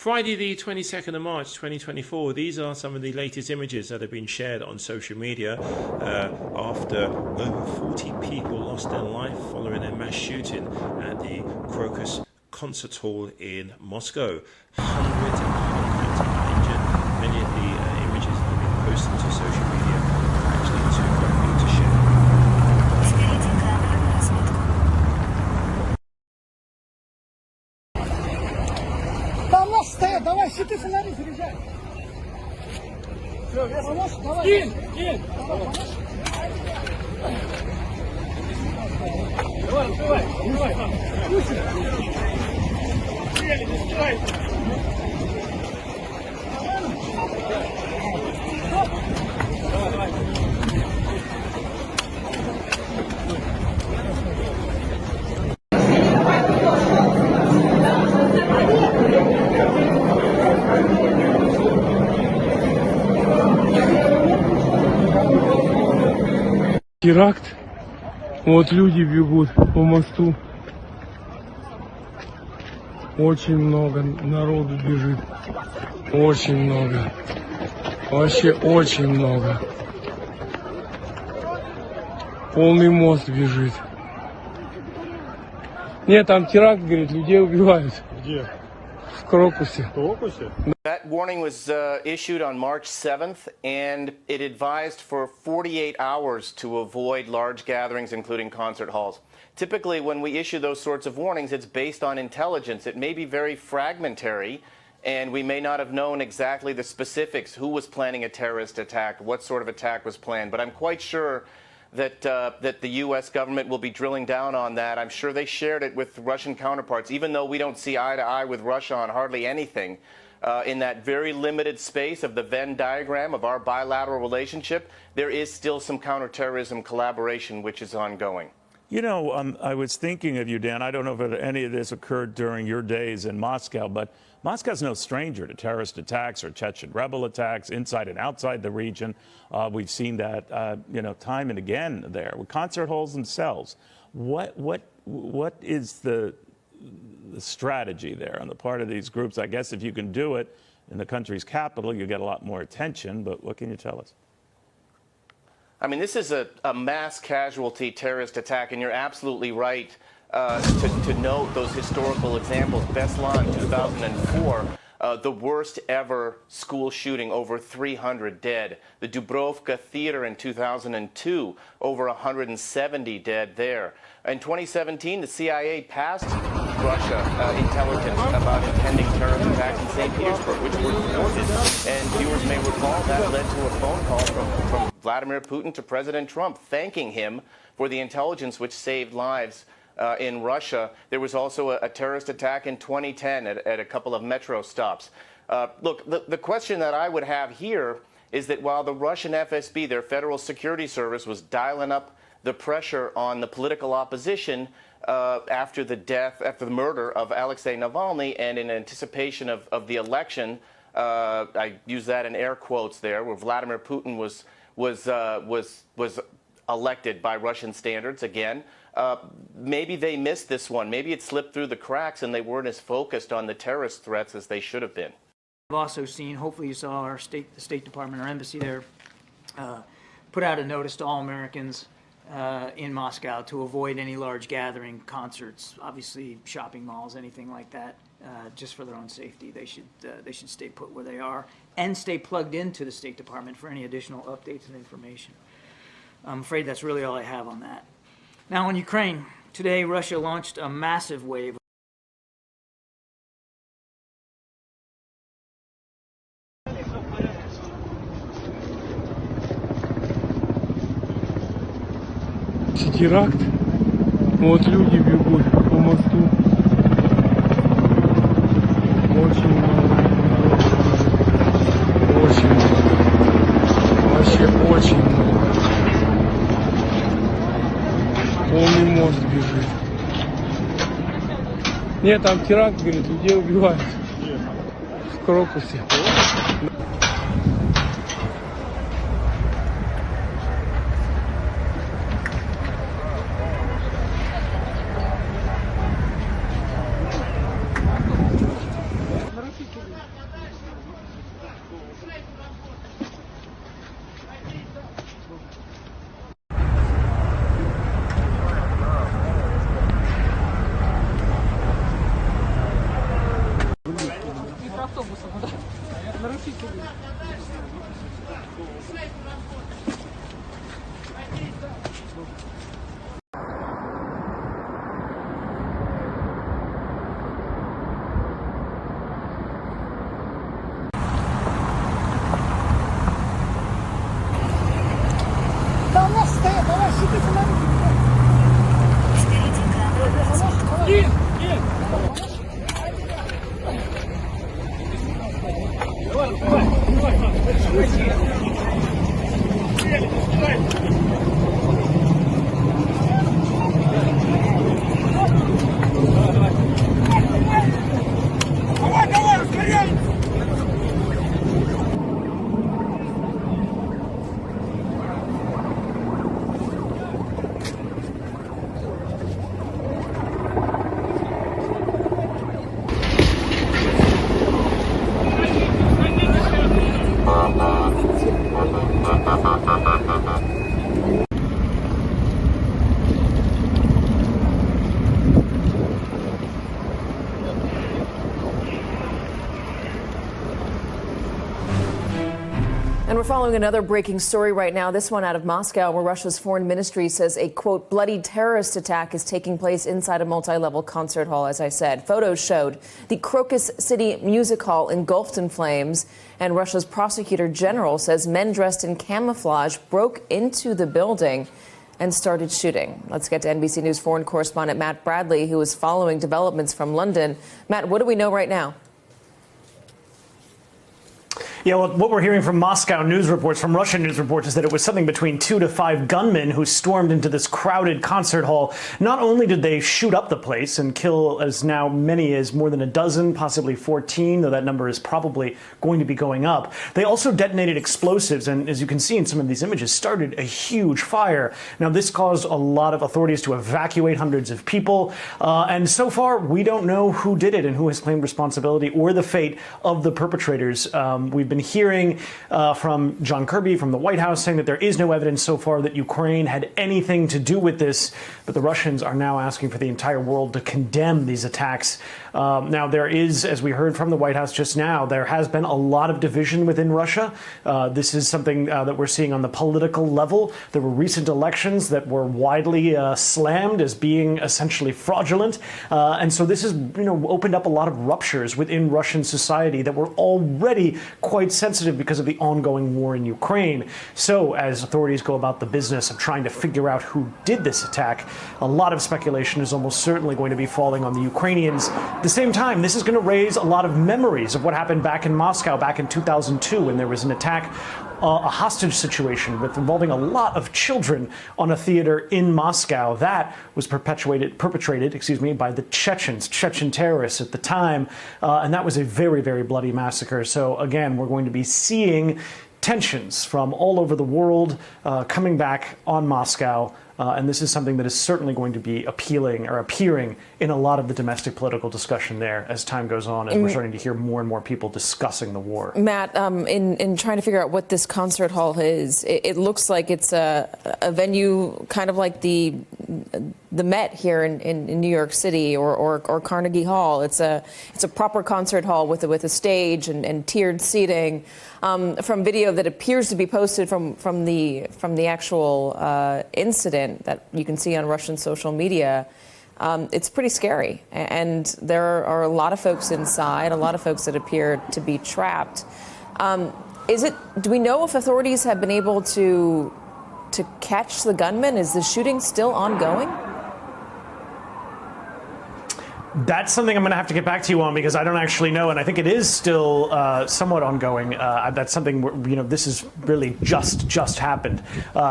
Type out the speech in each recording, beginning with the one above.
Friday the 22nd of March 2024, these are some of the latest images that have been shared on social media after over 40 people lost their life following a mass shooting at the Crocus concert hall in Moscow. Hundreds and hundreds are injured. Many of the images that have been posted to social media are actually too graphic to share. Давай, щиты, фонари, заряжай. Все, вес, давай. Кинь. Давай, успевай. Не успевай. Давай. Теракт. Вот люди бегут по мосту. Очень много народу бежит. Очень много. Вообще очень много. Полный мост бежит. Нет, там теракт, говорит, людей убивают. Где? В Крокусе. В Крокусе? That warning was issued on March 7th, and it advised for 48 hours to avoid large gatherings, including concert halls. Typically, when we issue those sorts of warnings, it's based on intelligence. It may be very fragmentary, and we may not have known exactly the specifics, who was planning a terrorist attack, what sort of attack was planned. But I'm quite sure that the U.S. government will be drilling down on that. I'm sure they shared it with Russian counterparts, even though we don't see eye to eye with Russia on hardly anything. In that very limited space of the Venn diagram of our bilateral relationship, there is still some counterterrorism collaboration which is ongoing. You know, I was thinking of you, Dan. I don't know if any of this occurred during your days in Moscow, but Moscow's no stranger to terrorist attacks or Chechen rebel attacks inside and outside the region. We've seen that, time and again there with concert halls themselves. What is the strategy there on the part of these groups? I guess if you can do it in the country's capital, you get a lot more attention, but what can you tell us? I mean, this is a mass casualty terrorist attack, and you're absolutely right to note those historical examples. Beslan, 2004, the worst ever school shooting, over 300 dead. The Dubrovka Theater in 2002, over 170 dead there. In 2017, the CIA passed Russia intelligence about impending terrorist attacks in St. Petersburg, which were thwarted. And viewers may recall that led to a phone call from Vladimir Putin to President Trump, thanking him for the intelligence which saved lives in Russia. There was also a terrorist attack in 2010 at a couple of metro stops. Look, the question that I would have here is that while the Russian FSB, their Federal Security Service, was dialing up the pressure on the political opposition after the murder of Alexei Navalny, and in anticipation of the election, I use that in air quotes there, where Vladimir Putin was elected by Russian standards again. Maybe they missed this one. Maybe it slipped through the cracks and they weren't as focused on the terrorist threats as they should have been. I've also seen, hopefully you saw the State Department, our embassy there, put out a notice to all Americans in Moscow to avoid any large gathering, concerts, obviously shopping malls, anything like that, just for their own safety. They should stay put where they are and stay plugged into the State Department for any additional updates and information. I'm afraid that's really all I have on that. Now, in Ukraine, today Russia launched a massive wave теракт. Вот люди бегут по мосту. Очень много. Очень много. Вообще очень много. Полный мост бежит. Нет, там теракт, говорит, людей убивают. В Крокусе. And we're following another breaking story right now, this one out of Moscow, where Russia's foreign ministry says a, quote, bloody terrorist attack is taking place inside a multi-level concert hall, as I said. Photos showed the Crocus City Music Hall engulfed in flames, and Russia's prosecutor general says men dressed in camouflage broke into the building and started shooting. Let's get to NBC News foreign correspondent Matt Bradley, who is following developments from London. Matt, what do we know right now? Yeah, well, what we're hearing from Moscow news reports, from Russian news reports, is that it was something between 2 to 5 gunmen who stormed into this crowded concert hall. Not only did they shoot up the place and kill as now many as more than a dozen, possibly 14, though that number is probably going to be going up, they also detonated explosives and, as you can see in some of these images, started a huge fire. Now, this caused a lot of authorities to evacuate hundreds of people, and so far we don't know who did it and who has claimed responsibility or the fate of the perpetrators. We've been hearing from John Kirby from the White House saying that there is no evidence so far that Ukraine had anything to do with this, but the Russians are now asking for the entire world to condemn these attacks. Now, there is, as we heard from the White House just now, there has been a lot of division within Russia. This is something that we're seeing on the political level. There were recent elections that were widely slammed as being essentially fraudulent. And so this has, opened up a lot of ruptures within Russian society that were already quite sensitive because of the ongoing war in Ukraine. So as authorities go about the business of trying to figure out who did this attack, a lot of speculation is almost certainly going to be falling on the Ukrainians. At the same time, this is going to raise a lot of memories of what happened back in Moscow back in 2002 when there was an attack, a hostage situation involving a lot of children on a theater in Moscow. That was perpetrated by the Chechen terrorists at the time, and that was a very, very bloody massacre. So again, we're going to be seeing tensions from all over the world coming back on Moscow. And this is something that is certainly going to be appearing in a lot of the domestic political discussion there as time goes on, as we're starting to hear more and more people discussing the war. Matt, in trying to figure out what this concert hall is, it looks like it's a venue kind of like the Met here in New York City or Carnegie Hall. It's a proper concert hall with a stage and tiered seating. From video that appears to be posted from the actual incident that you can see on Russian social media, it's pretty scary. And there are a lot of folks inside, a lot of folks that appear to be trapped. Do we know if authorities have been able to catch the gunman? Is the shooting still ongoing? That's something I'm going to have to get back to you on because I don't actually know, and I think it is still somewhat ongoing. That's something this is really just happened,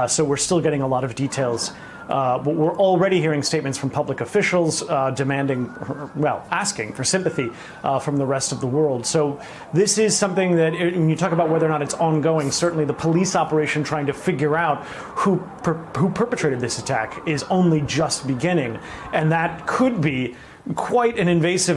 so we're still getting a lot of details. But we're already hearing statements from public officials asking for sympathy from the rest of the world. So this is something that, when you talk about whether or not it's ongoing, certainly the police operation trying to figure out who perpetrated this attack is only just beginning, and that could be quite an invasive